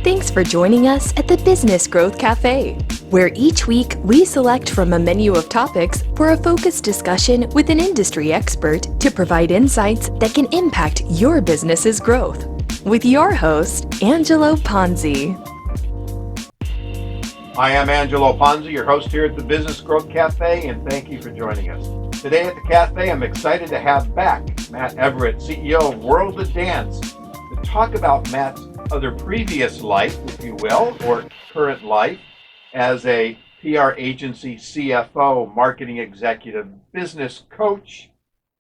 Thanks for joining us at the Business Growth Cafe, where each week we select from a menu of topics for a focused discussion with an industry expert to provide insights that can impact your business's growth. With your host, Angelo Ponzi. I am Angelo Ponzi, your host here at the Business Growth Cafe, and thank you for joining us. Today at the cafe, I'm excited to have back Matt Everitt, CEO of World of Dance, to talk about Matt's other previous life, if you will, or current life as a PR agency CFO, marketing executive, business coach,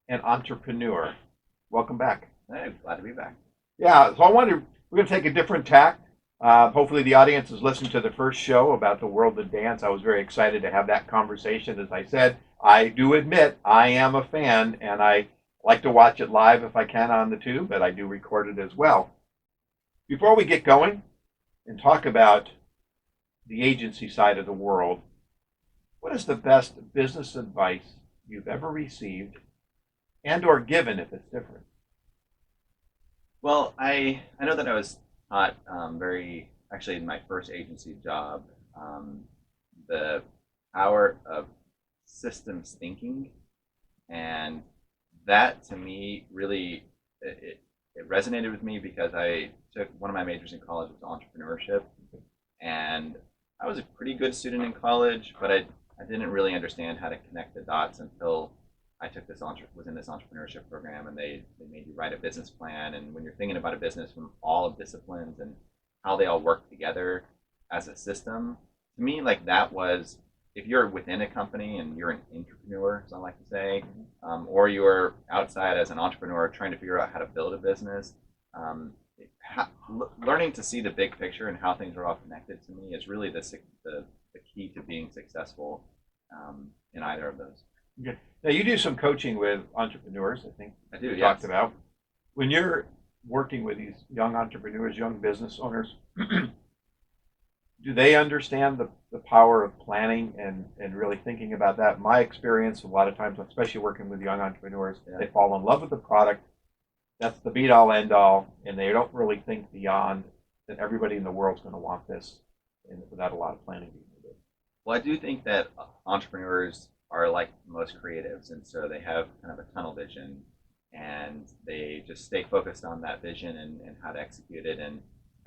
and entrepreneur. Welcome back. Hey, glad to be back. Yeah, so we're going to take a different tack. Hopefully the audience has listened to the first show about the World of Dance. I was very excited to have that conversation. As I said, I do admit I am a fan, and I like to watch it live if I can on the tube, but I do record it as well. Before we get going and talk about the agency side of the world, what is the best business advice you've ever received and or given if it's different? Well, I know that I was taught actually in my first agency job, the power of systems thinking, and that to me really, it resonated with me because I took one of my majors in college was entrepreneurship, and I was a pretty good student in college, but I didn't really understand how to connect the dots until I was in this entrepreneurship program, and they made you write a business plan. And when you're thinking about a business from all disciplines and how they all work together as a system, to me, like that was, if you're within a company and you're an entrepreneur, as I like to say, or you're outside as an entrepreneur trying to figure out how to build a business, learning to see the big picture and how things are all connected to me is really the key to being successful in either of those. Okay. Now you do some coaching with entrepreneurs, I think. I do, you yes. talked about. When you're working with these young entrepreneurs, young business owners, do they understand the power of planning and really thinking about that? My experience, a lot of times, especially working with young entrepreneurs, they fall in love with the product. That's the be-all, end-all, and they don't really think beyond that everybody in the world's going to want this, and without a lot of planning being needed. Well, I do think that entrepreneurs are like most creatives, and so they have kind of a tunnel vision, and they just stay focused on that vision and how to execute it, and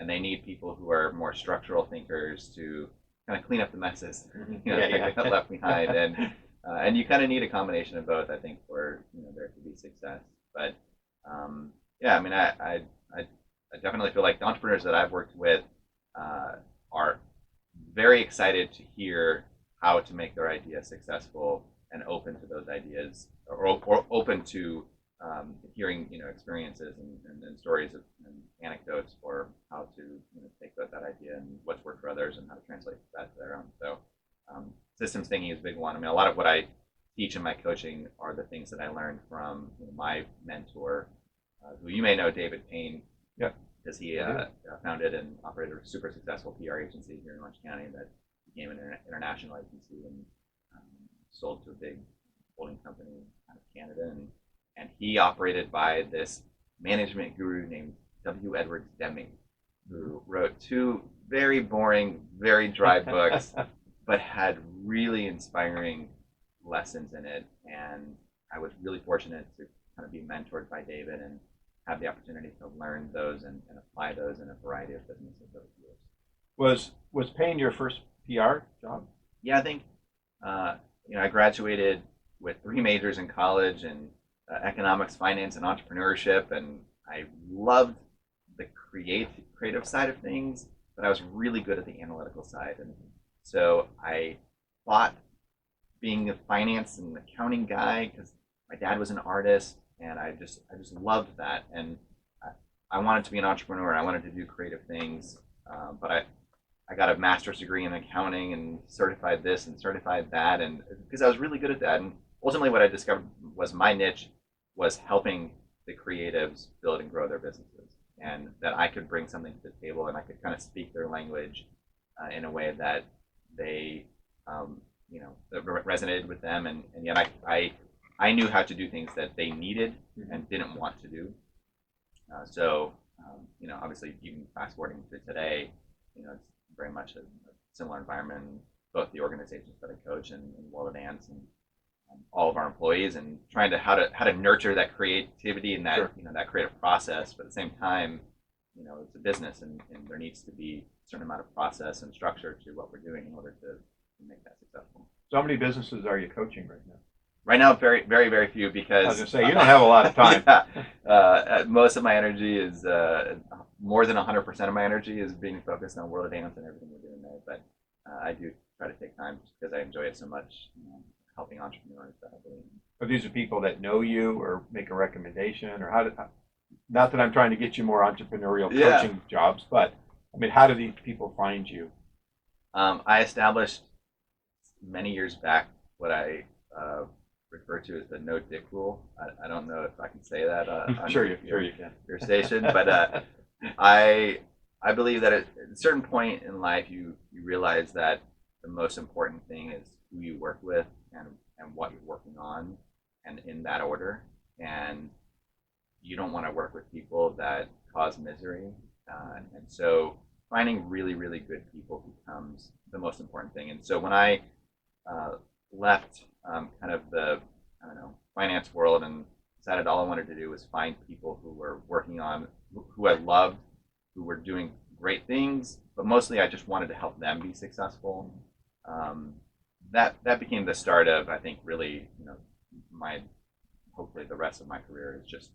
they need people who are more structural thinkers to kind of clean up the messes, that got left behind, and you kind of need a combination of both, I think, for there to be success. But I mean, I definitely feel like the entrepreneurs that I've worked with are very excited to hear how to make their idea successful and open to those ideas, or open to hearing experiences and stories and anecdotes for how to take that idea and what's worked for others and how to translate that to their own. So systems thinking is a big one. I mean, a lot of what I teach in my coaching are the things that I learned from my mentor, who you may know, David Payne. Yeah. Because he founded and operated a super successful PR agency here in Orange County that became an international agency and sold to a big holding company out of Canada. And he operated by this management guru named W. Edwards Deming, who wrote two very boring, very dry books, but had really inspiring lessons in it. And I was really fortunate to kind of be mentored by David and have the opportunity to learn those and apply those in a variety of businesses over the years. Was Payne your first PR job? Yeah, I think I graduated with 3 majors in college and economics, finance, and entrepreneurship, and I loved the creative side of things, but I was really good at the analytical side, and so I thought being a finance and accounting guy, because my dad was an artist, and I just loved that, and I wanted to be an entrepreneur. I wanted to do creative things, but I got a master's degree in accounting and certified this and certified that, and because I was really good at that. And ultimately what I discovered was my niche was helping the creatives build and grow their businesses, and that I could bring something to the table and I could kind of speak their language in a way that they that resonated with them, and yet I knew how to do things that they needed and didn't want to do. So obviously, even fast forwarding to today, it's very much a similar environment in both the organizations that I coach and World of Dance and all of our employees, and trying to how to nurture that creativity and that Sure. that creative process, but at the same time, it's a business, and there needs to be a certain amount of process and structure to what we're doing in order to make that successful. So how many businesses are you coaching right now? Right now, very, very, very few, because I was going to say, you don't have a lot of time. most of my energy is more than 100% of my energy is being focused on World of Dance and everything we're doing there. But I do try to take time just because I enjoy it so much, helping entrepreneurs that I believe in. But these are people that know you or make a recommendation, or not that I'm trying to get you more entrepreneurial coaching jobs, but I mean, how do these people find you? I established many years back what I refer to as the no dick rule. I don't know if I can say that on Sure you can. your station, but I believe that at a certain point in life, you realize that the most important thing is who you work with and what you're working on, and in that order. And you don't want to work with people that cause misery. And so finding really, really good people becomes the most important thing. And so when I left kind of the finance world and decided all I wanted to do was find people who were working on, who I loved, who were doing great things, but mostly I just wanted to help them be successful. That became the start of, I think, really, hopefully the rest of my career is just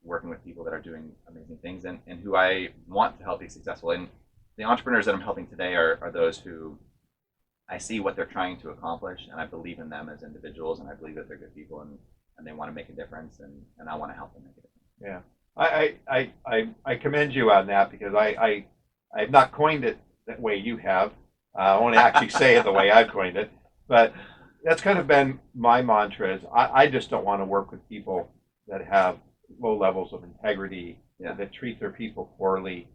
working with people that are doing amazing things and who I want to help be successful. And the entrepreneurs that I'm helping today are those who I see what they're trying to accomplish, and I believe in them as individuals, and I believe that they're good people, and they want to make a difference, and I want to help them make a difference. Yeah, I commend you on that, because I've not coined it that way you have. I won't actually say it the way I've coined it, but that's kind of been my mantra. Is I just don't want to work with people that have low levels of integrity, that treat their people poorly.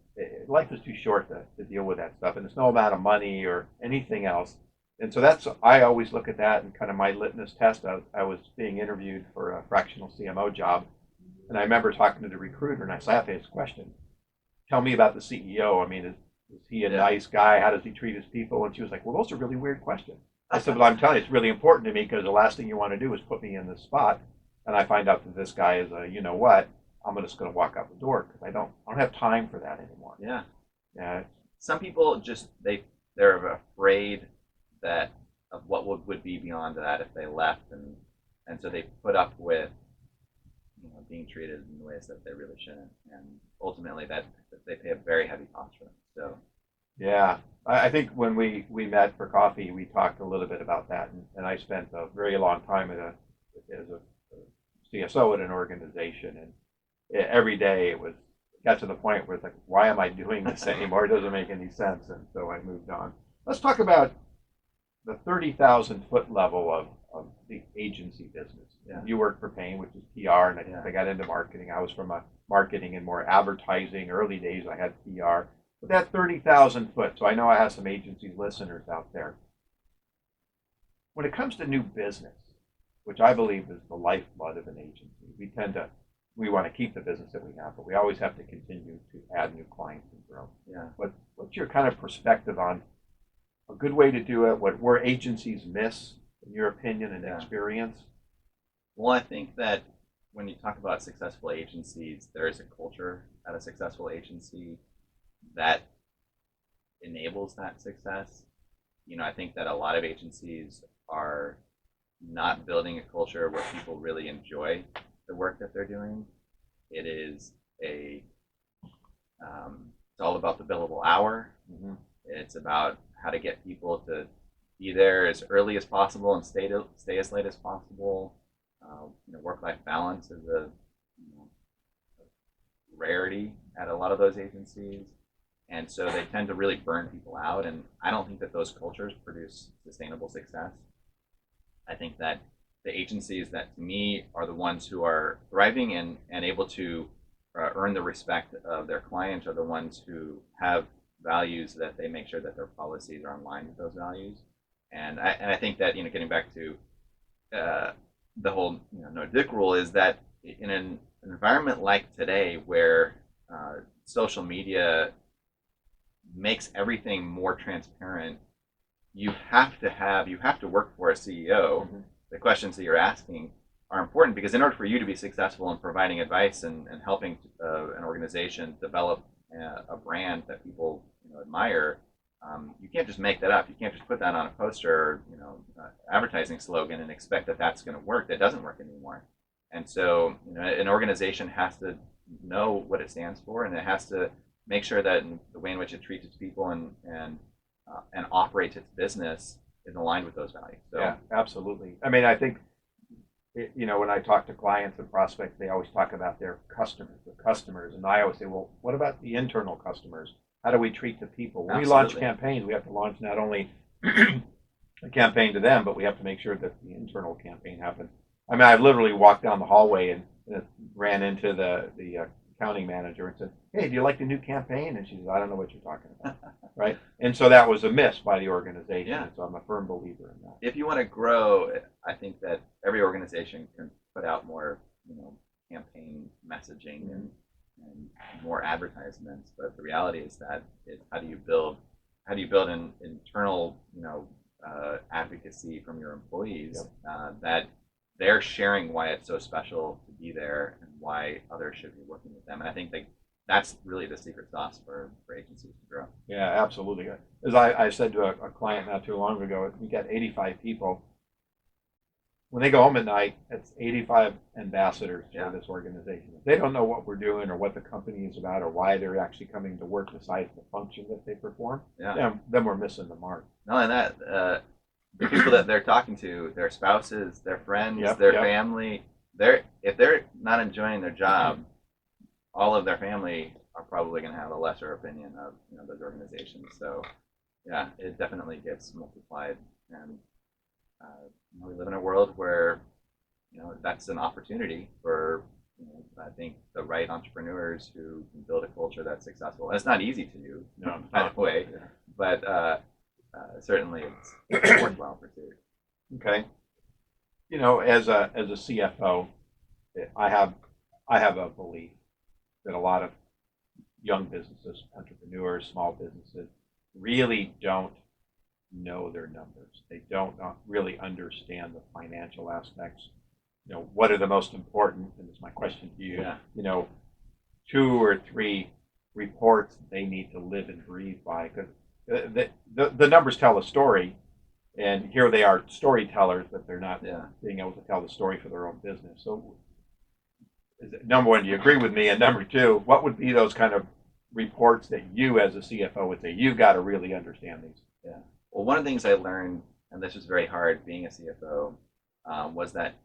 Life is too short to deal with that stuff, and it's no amount of money or anything else. And so I always look at that and kind of my litmus test. I was being interviewed for a fractional CMO job, and I remember talking to the recruiter, and I asked this question: "Tell me about the CEO. I mean, is he a nice guy? How does he treat his people?" And she was like, "Well, those are really weird questions." I said, "Well, I'm telling you, it's really important to me, because the last thing you want to do is put me in this spot, and I find out that this guy is a you know what. I'm just going to walk out the door, because I don't have time for that anymore." Yeah. Some people just they're afraid that of what would be beyond that if they left, and so they put up with being treated in ways that they really shouldn't, and ultimately that they pay a very heavy cost for them. So yeah, I think when we met for coffee, we talked a little bit about that, and I spent a very long time as a CSO at an organization, and every day it got to the point where it's like, why am I doing this anymore? It doesn't make any sense, and so I moved on. Let's talk about the 30,000 foot level of the agency business. Yeah. You work for Payne, which is PR, and I got into marketing. I was from a marketing and more advertising. Early days I had PR. But that 30,000 foot, so I know I have some agency listeners out there. When it comes to new business, which I believe is the lifeblood of an agency, we want to keep the business that we have, but we always have to continue to add new clients and grow. Yeah. What's your kind of perspective on a good way to do it? Where agencies miss, in your opinion and experience? Well, I think that when you talk about successful agencies, there is a culture at a successful agency that enables that success. I think that a lot of agencies are not building a culture where people really enjoy the work that they're doing. It is it's all about the billable hour. Mm-hmm. It's about how to get people to be there as early as possible and stay as late as possible. Work-life balance is a rarity at a lot of those agencies, and so they tend to really burn people out. And I don't think that those cultures produce sustainable success. I think that the agencies that, to me, are the ones who are thriving and able to earn the respect of their clients are the ones who have values that they make sure that their policies are in line with those values. And I think that, getting back to the whole no dick rule, is that in an environment like today where social media makes everything more transparent. You have to work for a CEO. Mhm. The questions that you're asking are important because in order for you to be successful in providing advice and helping an organization develop a brand that people admire, you can't just make that up. You can't just put that on a poster or advertising slogan and expect that that's going to work. That doesn't work anymore. And so an organization has to know what it stands for, and it has to make sure that the way in which it treats its people and operates its business is aligned with those values. So, Yeah, absolutely. I mean, I think, when I talk to clients and prospects, they always talk about their customers, and I always say, well, what about the internal customers? How do we treat the people? When we launch campaigns, we have to launch not only a campaign to them, but we have to make sure that the internal campaign happens. I mean, I've literally walked down the hallway and ran into the accounting manager and said, "Hey, do you like the new campaign?" And she said, "I don't know what you're talking about." Right? And so that was a miss by the organization. Yeah. And so I'm a firm believer in that. If you want to grow, I think that every organization can put out more, campaign messaging and more advertisements. But the reality is that how do you build an internal, advocacy from your employees that they're sharing why it's so special to be there and why others should be working with them. And I think that's really the secret sauce for agencies to grow. Yeah, absolutely. As I said to a client not too long ago, we got 85 people. When they go home at night, it's 85 ambassadors for this organization. If they don't know what we're doing or what the company is about or why they're actually coming to work besides the function that they perform, then we're missing the mark. No, and that the people that they're talking to, their spouses, their friends, their family, if they're not enjoying their job, all of their family are probably going to have a lesser opinion of those organizations. So yeah, it definitely gets multiplied, and we live in a world where that's an opportunity for I think the right entrepreneurs who can build a culture that's successful. And it's not easy to do, by the way, but certainly it's a worthwhile pursuit. Okay. As a CFO, I have a belief that a lot of young businesses, entrepreneurs, small businesses really don't know their numbers. They don't really understand the financial aspects. What are the most important, and this is my question to you, 2 or 3 reports they need to live and breathe by, because the numbers tell a story, and here they are storytellers, but they're not being able to tell the story for their own business. So number one, do you agree with me? And number two, what would be those kind of reports that you as a CFO would say, you've got to really understand these? Yeah. Well, one of the things I learned, and this was very hard being a CFO, was that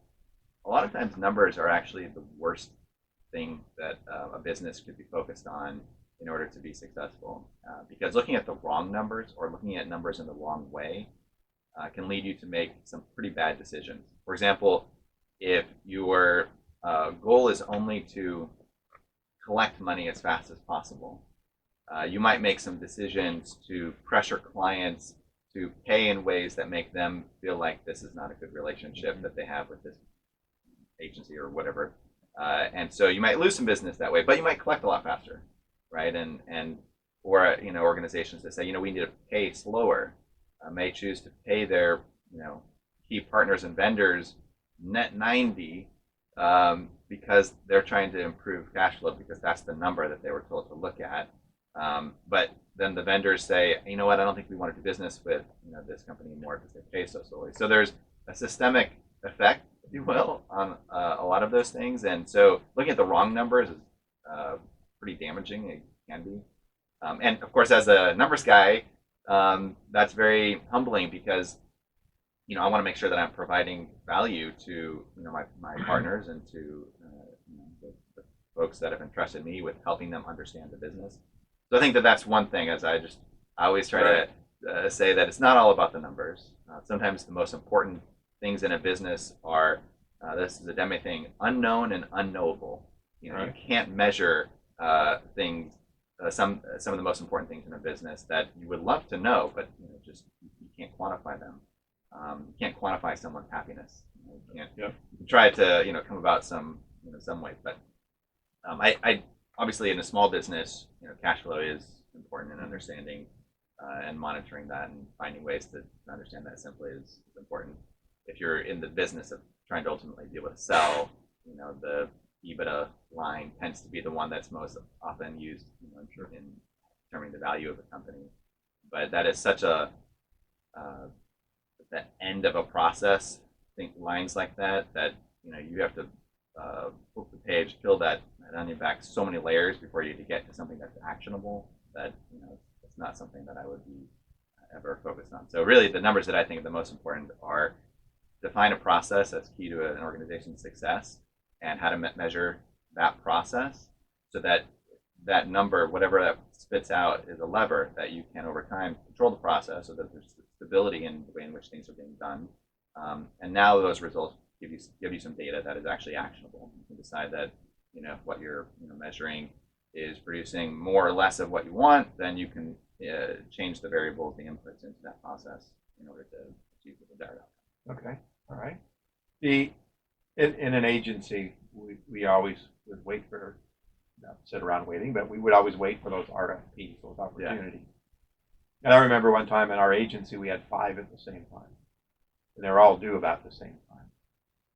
a lot of times numbers are actually the worst thing that a business could be focused on in order to be successful. Because looking at the wrong numbers or looking at numbers in the wrong way can lead you to make some pretty bad decisions. For example, if your goal is only to collect money as fast as possible, you might make some decisions to pressure clients to pay in ways that make them feel like this is not a good relationship that they have with this agency or whatever. And so you might lose some business that way, but you might collect a lot faster, right? Or organizations that say, we need to pay slower, may choose to pay their key partners and vendors net 90 because they're trying to improve cash flow because that's the number that they were told to look at. But then the vendors say, you know what, I don't think we want to do business with this company anymore because they pay so slowly. So there's a systemic effect, if you will, on a lot of those things. And so looking at the wrong numbers is pretty damaging. It can be. And of course, as a numbers guy, that's very humbling because I want to make sure that I'm providing value to my partners and to the folks that have entrusted me with helping them understand the business. So I think that's one thing. As I always try to say that it's not all about the numbers. Sometimes the most important things in a business are this is a Demi thing: unknown and unknowable. You can't measure things. Some of the most important things in a business that you would love to know, but just you can't quantify them. You can't quantify someone's happiness. You can try to come about some way, but I obviously in a small business, cash flow is important, and understanding and monitoring that and finding ways to understand that simply is important. If you're in the business of trying to ultimately be able to sell, the EBITDA line tends to be the one that's most often used, in determining the value of a company. But that is such a the end of a process. I think lines like that you have to flip the page, peel that onion back so many layers before you get to something that's actionable. That it's not something that I would be ever focused on. So really, the numbers that I think are the most important are define a process that's key to an organization's success, and how to measure that process, so that that number, whatever that spits out, is a lever that you can over time control the process, so that there's stability in the way in which things are being done. And now those results give you some data that is actually actionable. You can decide that what you're measuring is producing more or less of what you want. Then you can change the variables, the inputs into that process in order to achieve the desired outcome. Okay, all right. In an agency, we always would wait for, not sit around waiting, but we would always wait for those RFPs, those opportunities. Yeah. And I remember one time in our agency, we had 5 at the same time, and they're all due about the same time.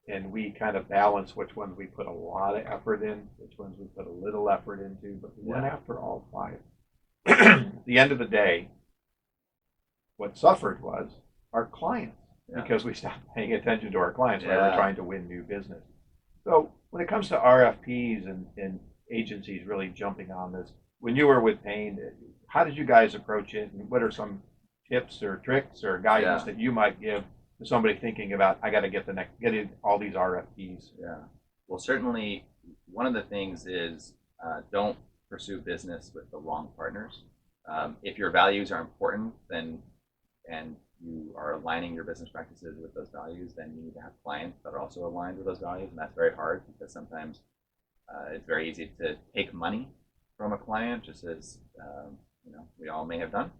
And we kind of balanced which ones we put a lot of effort in, which ones we put a little effort into, but we went after all 5. At the end of the day, what suffered was our clients, because we stopped paying attention to our clients when we were trying to win new business. So when it comes to RFPs and agencies really jumping on this, when you were with Payne, how did you guys approach it? And what are some tips or tricks or guidance that you might give to somebody thinking about, I got to get all these RFPs? Yeah. Well, certainly one of the things is don't pursue business with the wrong partners. If your values are important, and you are aligning your business practices with those values, then you need to have clients that are also aligned with those values, and that's very hard because sometimes it's very easy to take money from a client, just as we all may have done.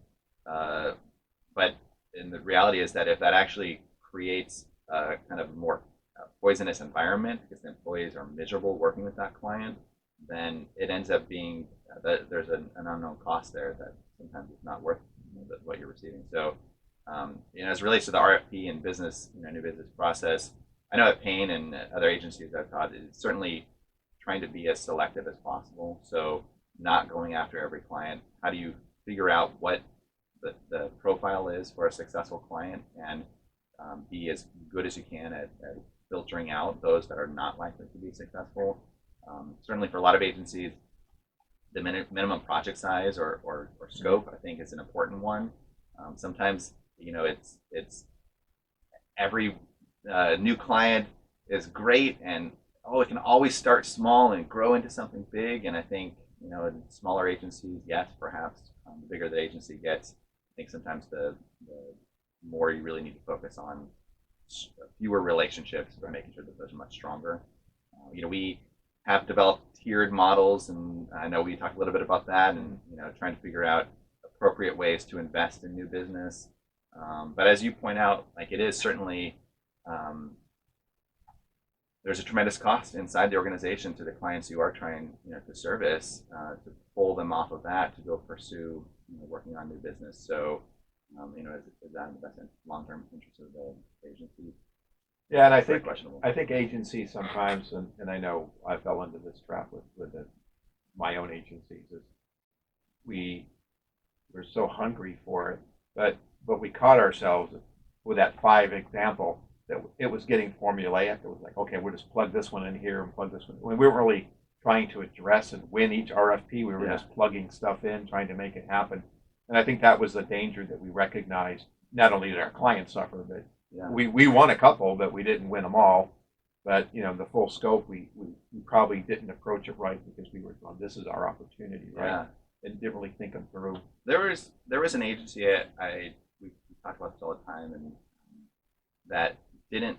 But the reality is that if that actually creates a kind of more poisonous environment because the employees are miserable working with that client, then it ends up being that there's an unknown cost there that sometimes it's not worth what you're receiving. So as it relates to the RFP and business, new business process, I know at Payne and other agencies I've taught, it's certainly trying to be as selective as possible. So not going after every client. How do you figure out what the profile is for a successful client, and be as good as you can at filtering out those that are not likely to be successful? Certainly for a lot of agencies, the minimum project size or scope, I think, is an important one. Sometimes it's every new client is great, and it can always start small and grow into something big. And I think in smaller agencies, yes, perhaps the bigger the agency gets, I think sometimes the more you really need to focus on fewer relationships, but making sure that those are much stronger. We have developed tiered models, and I know we talked a little bit about that, and trying to figure out appropriate ways to invest in new business. But as you point out, it is certainly there's a tremendous cost inside the organization to the clients you are trying to service, to pull them off of that to go pursue working on new business. So is that in the best long-term interest of the agency? Yeah, and I think agencies sometimes, and I know I fell into this trap with my own agencies, is we're so hungry for it, but we caught ourselves with that 5 example that it was getting formulaic. It was like, okay, we'll just plug this one in here and plug this one. We weren't really trying to address and win each RFP. We were just plugging stuff in, trying to make it happen. And I think that was the danger that we recognized. Not only did our clients suffer, but we won a couple, but we didn't win them all. But the full scope, we probably didn't approach it right because we were going, this is our opportunity, right? Yeah. And didn't really think them through. There was an agency we talk about this all the time, and that didn't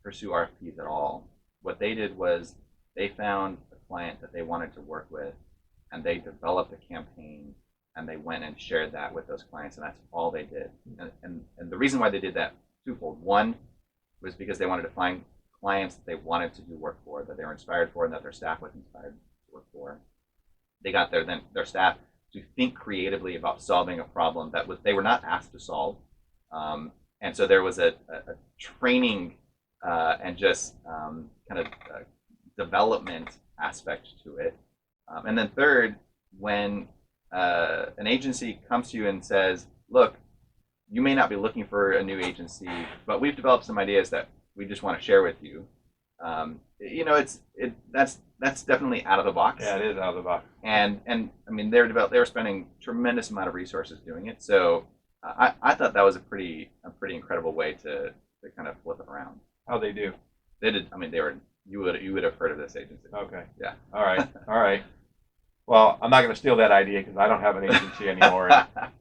pursue RFPs at all. What they did was they found a client that they wanted to work with, and they developed a campaign, and they went and shared that with those clients, and that's all they did. And the reason why they did that, twofold. One was because they wanted to find clients that they wanted to do work for, that they were inspired for, and that their staff was inspired to work for. They got their staff to think creatively about solving a problem that they were not asked to solve. And so there was a training and just kind of development aspect to it. And then third, when an agency comes to you and says, look, you may not be looking for a new agency, but we've developed some ideas that we just want to share with you. That's definitely out of the box. Yeah, it is out of the box. And I mean, they were spending tremendous amount of resources doing it. So I thought that was a pretty incredible way to kind of flip it around. How they do? They did. I mean, you would have heard of this agency. Okay. Yeah. All right. All right. Well, I'm not going to steal that idea because I don't have an agency anymore.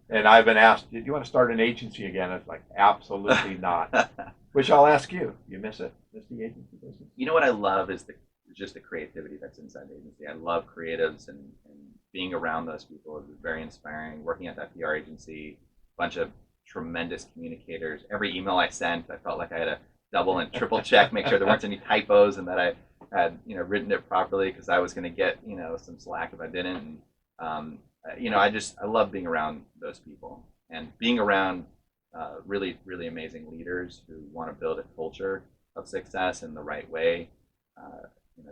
And I've been asked, "Did you want to start an agency again?" It's like, absolutely not. Which I'll ask you. You miss it? Miss the agency business? You know what I love is just the creativity that's inside the agency. I love creatives and being around those people is very inspiring. Working at that PR agency, a bunch of tremendous communicators. Every email I sent, I felt like I had to double and triple check, make sure there weren't any typos, and that I had written it properly because I was going to get some slack if I didn't. And, I love being around those people and being around really, really amazing leaders who want to build a culture of success in the right way.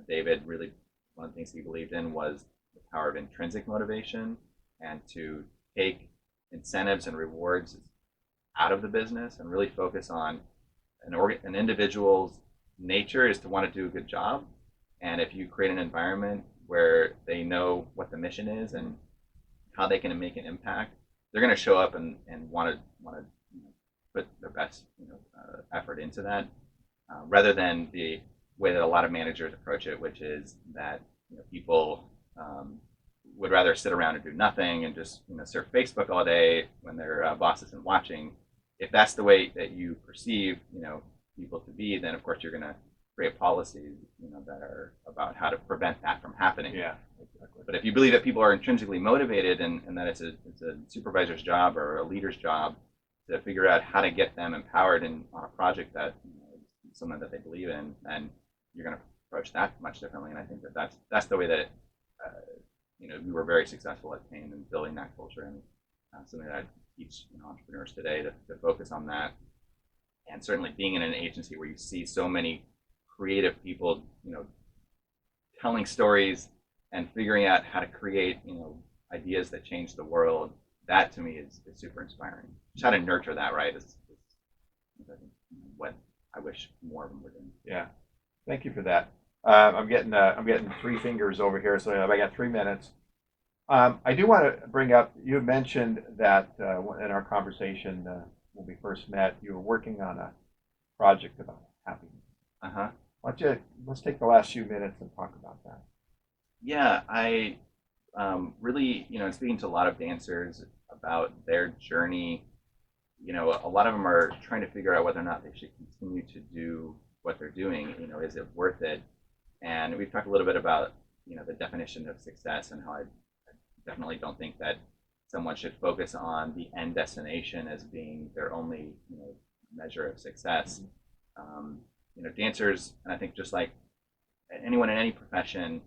David, really, one of the things he believed in was the power of intrinsic motivation and to take incentives and rewards out of the business and really focus on an individual's nature is to want to do a good job. And if you create an environment where they know what the mission is and how they can make an impact, they're going to show up and want to put their best effort into that, rather than the way that a lot of managers approach it, which is that people would rather sit around and do nothing and just surf Facebook all day when their boss isn't watching. If that's the way that you perceive people to be, then of course you're going to create policies that are about how to prevent that from happening. Yeah, exactly. But if you believe that people are intrinsically motivated and that it's a supervisor's job or a leader's job to figure out how to get them empowered on a project that is something that they believe in, and you're going to approach that much differently. And I think that's the way that we were very successful at Payne in building that culture, and something that I teach entrepreneurs today to focus on that. And certainly being in an agency where you see so many creative people, telling stories and figuring out how to create, ideas that change the world, that to me is super inspiring. Just how to nurture that, right, is what I wish more of them were doing. Yeah, thank you for that. I'm getting three fingers over here, so I got 3 minutes. I do want to bring up, you mentioned that in our conversation when we first met, you were working on a project about happiness. Uh-huh. Let's take the last few minutes and talk about that. Yeah, I really, speaking to a lot of dancers about their journey, a lot of them are trying to figure out whether or not they should continue to do what they're doing. Is it worth it? And we've talked a little bit about, the definition of success and how I definitely don't think that someone should focus on the end destination as being their only, measure of success. Dancers, and I think just like anyone in any profession,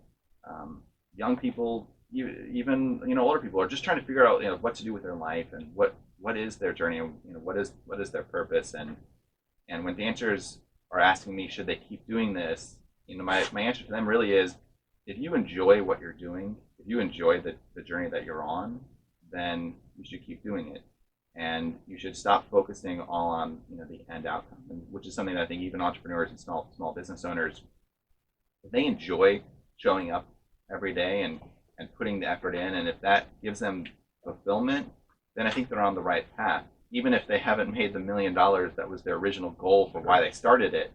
young people, even older people are just trying to figure out what to do with their life and what is their journey, what is their purpose, and when dancers are asking me should they keep doing this, my answer to them really is, if you enjoy what you're doing, if you enjoy the journey that you're on, then you should keep doing it. And you should stop focusing all on the end outcome, which is something that I think even entrepreneurs and small business owners, if they enjoy showing up every day and putting the effort in, and if that gives them fulfillment, then I think they're on the right path, even if they haven't made the $1 million that was their original goal for why they started it.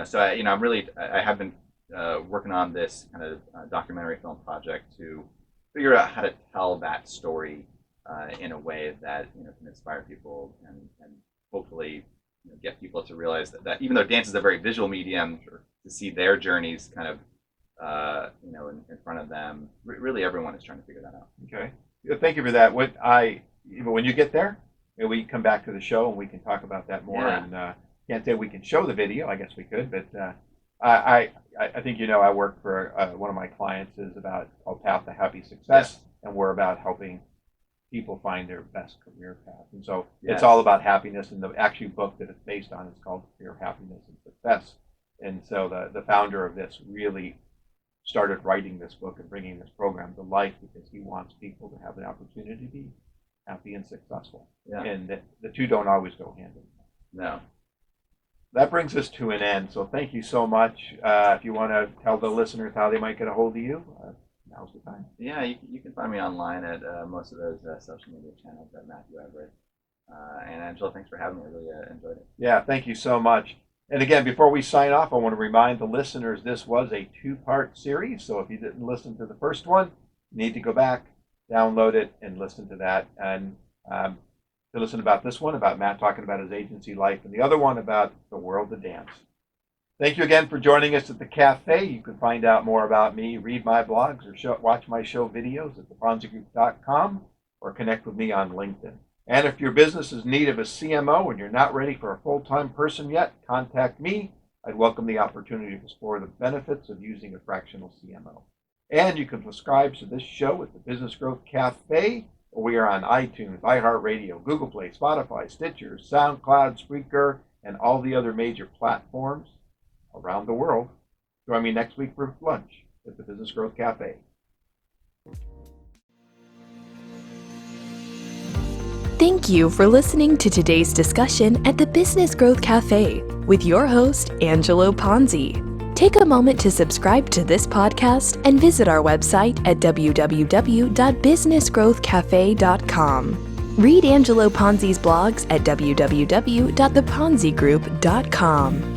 So I have been working on this kind of documentary film project to figure out how to tell that story in a way that can inspire people and hopefully get people to realize that even though dance is a very visual medium, to see their journeys kind of in front of them. Really, everyone is trying to figure that out. Okay, thank you for that. When you get there, maybe we can come back to the show and we can talk about that more. Yeah. And can't say we can show the video. I guess we could, but I think I work for one of my clients is called Path to Happy Success, and we're about helping people find their best career path. And so it's all about happiness. And the actual book that it's based on is called Career Happiness and Success. And so the founder of this really started writing this book and bringing this program to life because he wants people to have an opportunity to be happy and successful. Yeah. And the two don't always go hand in hand. No. That brings us to an end. So thank you so much. If you want to tell the listeners how they might get a hold of you, now's the time. Yeah, you can find me online at most of those social media channels at Matt Everitt. And Angela, thanks for having me. I really enjoyed it. Yeah, thank you so much. And again, before we sign off, I want to remind the listeners this was a 2-part series. So if you didn't listen to the first one, you need to go back, download it, and listen to that. And to listen about this one, about Matt talking about his agency life, and the other one about the world of dance. Thank you again for joining us at the cafe. You can find out more about me, read my blogs, or watch my show videos at theponzigroup.com, or connect with me on LinkedIn. And if your business is in need of a CMO and you're not ready for a full-time person yet, contact me. I'd welcome the opportunity to explore the benefits of using a fractional CMO. And you can subscribe to this show at the Business Growth Cafe. We are on iTunes, iHeartRadio, Google Play, Spotify, Stitcher, SoundCloud, Spreaker, and all the other major platforms around the world. Join me next week for lunch at the Business Growth Cafe. Thank you for listening to today's discussion at the Business Growth Cafe with your host, Angelo Ponzi. Take a moment to subscribe to this podcast and visit our website at www.businessgrowthcafe.com. Read Angelo Ponzi's blogs at www.theponzigroup.com.